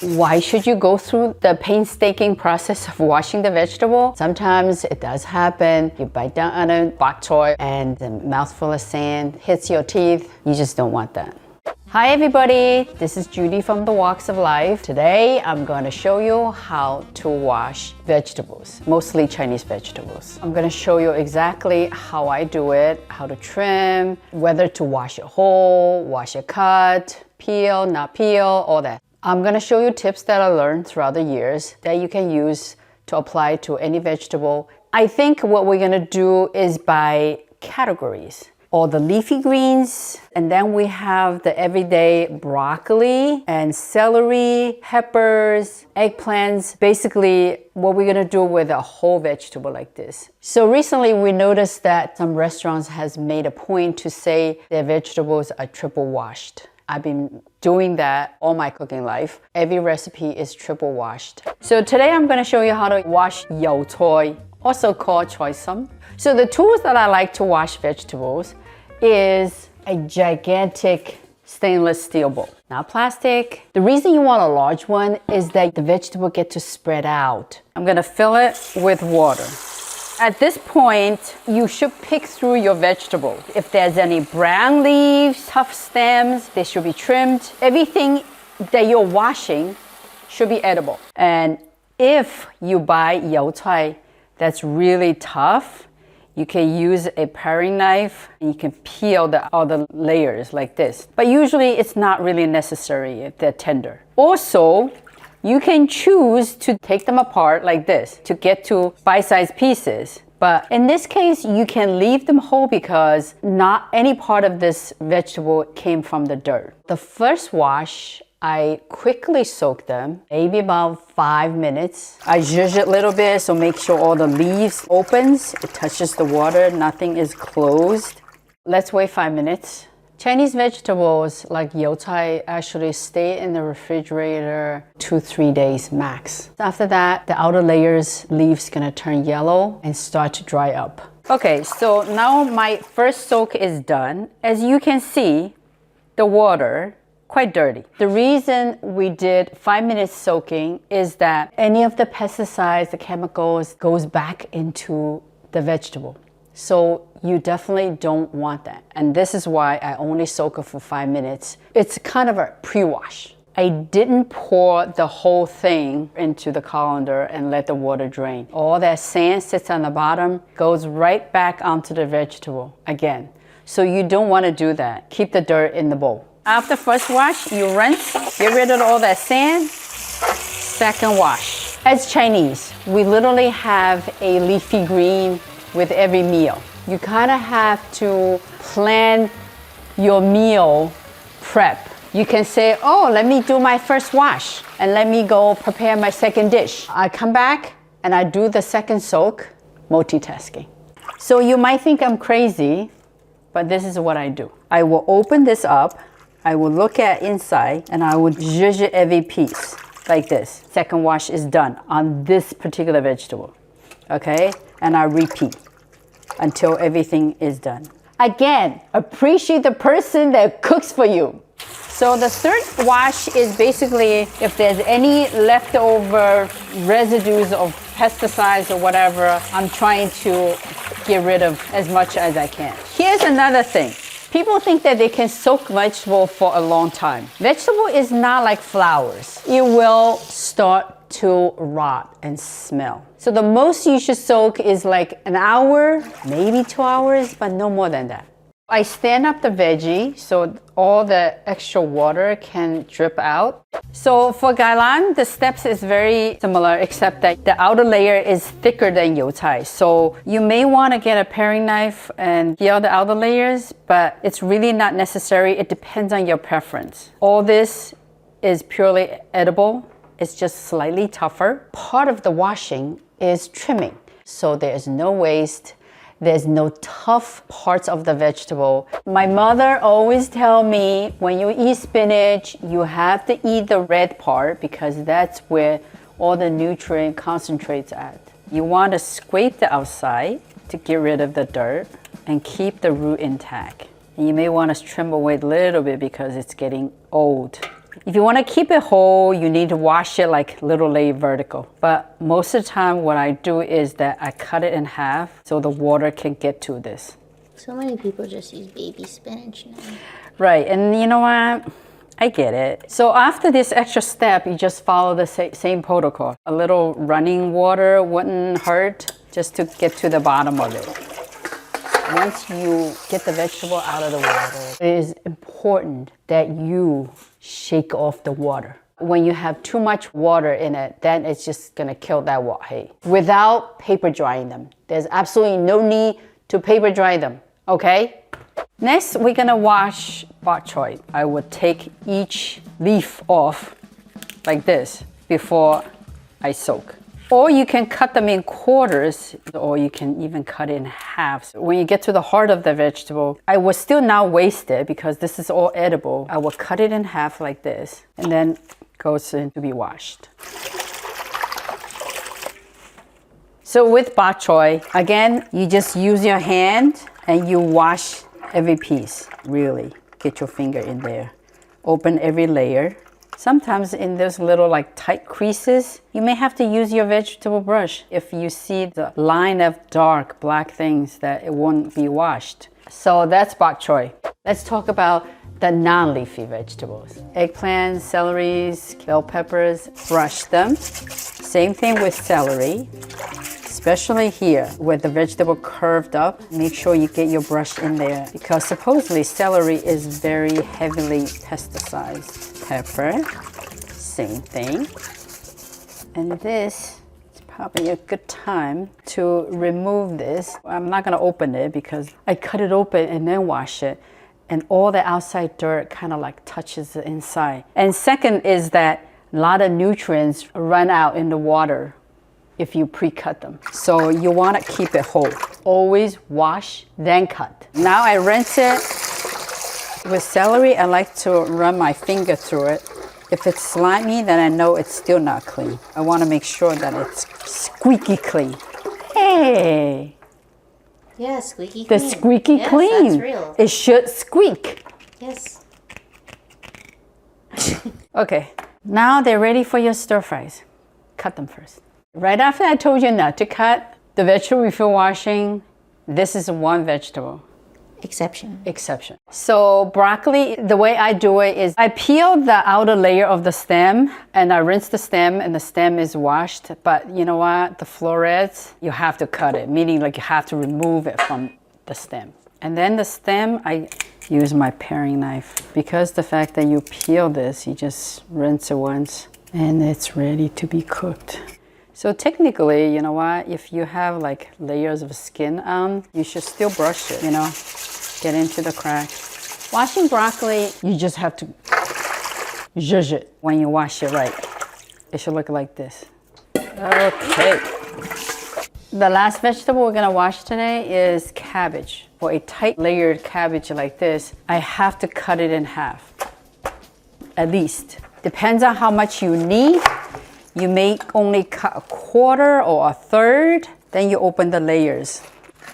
Why should you go through the painstaking process of washing the vegetable? Sometimes it does happen. You bite down on a bok choy and the mouthful of sand hits your teeth. You just don't want that. Hi everybody, this is Judy from The Walks of Life. Today I'm going to show you how to wash vegetables, mostly Chinese vegetables. I'm going to show you exactly how I do it, how to trim, whether to wash it whole, wash it cut, peel, not peel, all that. I'm going to show you tips that I learned throughout the years that you can use to apply to any vegetable. I think what we're going to do is by categories. All the leafy greens, and then we have the everyday broccoli and celery, peppers, eggplants. Basically, what we're gonna do with a whole vegetable like this. So recently we noticed that some restaurants has made a point to say their vegetables are triple washed. I've been doing that all my cooking life. Every recipe is triple washed. So today I'm gonna show you how to wash yao choy, also called choy sum. So the tools that I like to wash vegetables is a gigantic stainless steel bowl, not plastic. The reason you want a large one is that the vegetable get to spread out. I'm gonna fill it with water. At this point, you should pick through your vegetable. If there's any brown leaves, tough stems, they should be trimmed. Everything that you're washing should be edible. And if you buy yao choy that's really tough, you can use a paring knife and you can peel all the layers like this. But usually it's not really necessary if they're tender. Also, you can choose to take them apart like this to get to bite-sized pieces. But in this case, you can leave them whole because not any part of this vegetable came from the dirt. The first wash, I quickly soak them, maybe about 5 minutes. I zhuzh it a little bit, so make sure all the leaves opens, it touches the water, nothing is closed. Let's wait 5 minutes. Chinese vegetables like yao choy actually stay in the refrigerator 2-3 days max. After that, the outer layers, leaves gonna turn yellow and start to dry up. Okay, so now my first soak is done. As you can see, the water quite dirty. The reason we did 5 minutes soaking is that any of the pesticides, the chemicals goes back into the vegetable. So you definitely don't want that. And this is why I only soak it for 5 minutes. It's kind of a pre-wash. I didn't pour the whole thing into the colander and let the water drain. All that sand sits on the bottom, goes right back onto the vegetable again. So you don't want to do that. Keep the dirt in the bowl. After first wash, you rinse, get rid of all that sand. Second wash. As Chinese, we literally have a leafy green with every meal. You kind of have to plan your meal prep. You can say, oh, let me do my first wash and let me go prepare my second dish. I come back and I do the second soak, multitasking. So you might think I'm crazy, but this is what I do. I will open this up. I will look at inside and I will zhuzh every piece like this. Second wash is done on this particular vegetable, okay? And I repeat until everything is done. Again, appreciate the person that cooks for you. So the third wash is basically if there's any leftover residues of pesticides or whatever, I'm trying to get rid of as much as I can. Here's another thing. People think that they can soak vegetable for a long time. Vegetable is not like flowers. It will start to rot and smell. So the most you should soak is like an hour, maybe 2 hours, but no more than that. I stand up the veggie so all the extra water can drip out. So for Kaitlin, the steps is very similar except that the outer layer is thicker than yao choy. So you may want to get a paring knife and peel the outer layers, but it's really not necessary. It depends on your preference. All this is purely edible. It's just slightly tougher. Part of the washing is trimming. So there's no waste. There's no tough parts of the vegetable. My mother always tell me when you eat spinach, you have to eat the red part because that's where all the nutrient concentrates at. You want to scrape the outside to get rid of the dirt and keep the root intact. And you may want to trim away a little bit because it's getting old. If you want to keep it whole, you need to wash it like little layer vertical. But most of the time what I do is that I cut it in half so the water can get to this. So many people just use baby spinach now. Right, and you know what? I get it. So after this extra step, you just follow the same protocol. A little running water wouldn't hurt just to get to the bottom of it. Once you get the vegetable out of the water, it is important that you shake off the water. When you have too much water in it, then it's just gonna kill that wahe. Without paper drying them. There's absolutely no need to paper dry them, okay? Next, we're gonna wash bok choy. I would take each leaf off like this before I soak. Or you can cut them in quarters, or you can even cut it in half. So when you get to the heart of the vegetable, I will still not waste it because this is all edible. I will cut it in half like this, and then goes in to be washed. So with bok choy, again, you just use your hand and you wash every piece. Really, get your finger in there. Open every layer. Sometimes in those little like tight creases, you may have to use your vegetable brush if you see the line of dark black things that it won't be washed. So that's bok choy. Let's talk about the non-leafy vegetables. Eggplants, celeries, bell peppers, brush them. Same thing with celery, especially here where the vegetable curved up. Make sure you get your brush in there because supposedly celery is very heavily pesticized. Pepper, same thing. And this is probably a good time to remove this. I'm not gonna open it because I cut it open and then wash it, and all the outside dirt kind of like touches the inside. And second is that a lot of nutrients run out in the water if you pre-cut them. So you wanna keep it whole. Always wash, then cut. Now I rinse it. With celery, I like to run my finger through it. If it's slimy, then I know it's still not clean. I want to make sure that it's squeaky clean. Hey! Yeah, squeaky clean. The squeaky clean. Yes, that's real. It should squeak. Yes. Okay, now they're ready for your stir fries. Cut them first. Right after I told you not to cut the vegetable before washing, this is one vegetable. Exception. So broccoli, the way I do it is I peel the outer layer of the stem and I rinse the stem and the stem is washed. But you know what? The florets, you have to cut it, meaning like you have to remove it from the stem. And then the stem, I use my paring knife. Because the fact that you peel this, you just rinse it once and it's ready to be cooked. So technically, you know what? If you have like layers of skin on, you should still brush it, you know? Get into the crack. Washing broccoli, you just have to zhuzh it when you wash it right. It should look like this. Okay. The last vegetable we're gonna wash today is cabbage. For a tight layered cabbage like this, I have to cut it in half, at least. Depends on how much you need. You may only cut a quarter or a third, then you open the layers.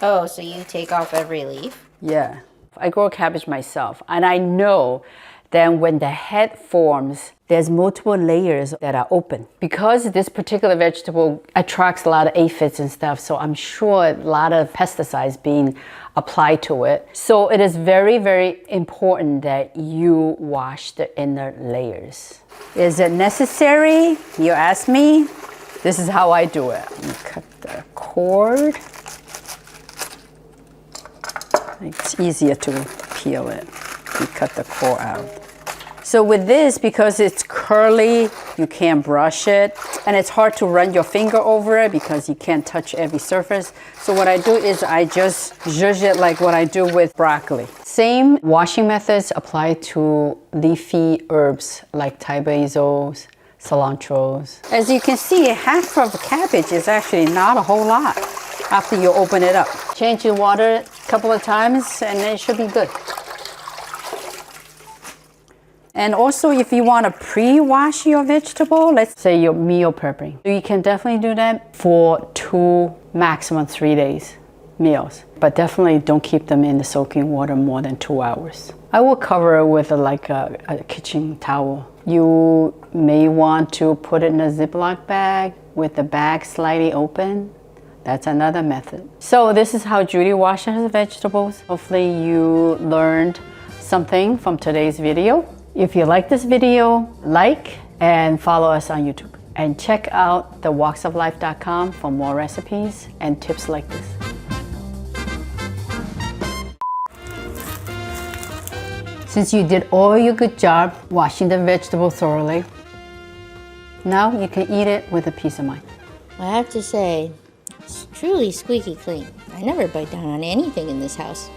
Oh, so you take off every leaf? Yeah, I grow cabbage myself, and I know that when the head forms, there's multiple layers that are open. Because this particular vegetable attracts a lot of aphids and stuff, so I'm sure a lot of pesticides being applied to it. So it is very, very important that you wash the inner layers. Is it necessary? You ask me. This is how I do it. You cut the cord. It's easier to peel it. You cut the core out. So with this, because it's curly, you can't brush it, and it's hard to run your finger over it because you can't touch every surface. So what I do is I just zhuzh it like what I do with broccoli. Same washing methods apply to leafy herbs like Thai basils, cilantros. As you can see, half of cabbage is actually not a whole lot after you open it up. Change your water a couple of times and it should be good. And also if you want to pre-wash your vegetable, let's say you're meal prepping, you can definitely do that for 2, maximum 3 days meals. But definitely don't keep them in the soaking water more than 2 hours. I will cover it with a kitchen towel You may want to put it in a Ziploc bag with the bag slightly open. That's another method. So this is how Judy washes her vegetables. Hopefully you learned something from today's video. If you like this video, like and follow us on YouTube. And check out thewalksoflife.com for more recipes and tips like this. Since you did all your good job washing the vegetable thoroughly, now you can eat it with a peace of mind. I have to say, it's truly squeaky clean. I never bite down on anything in this house.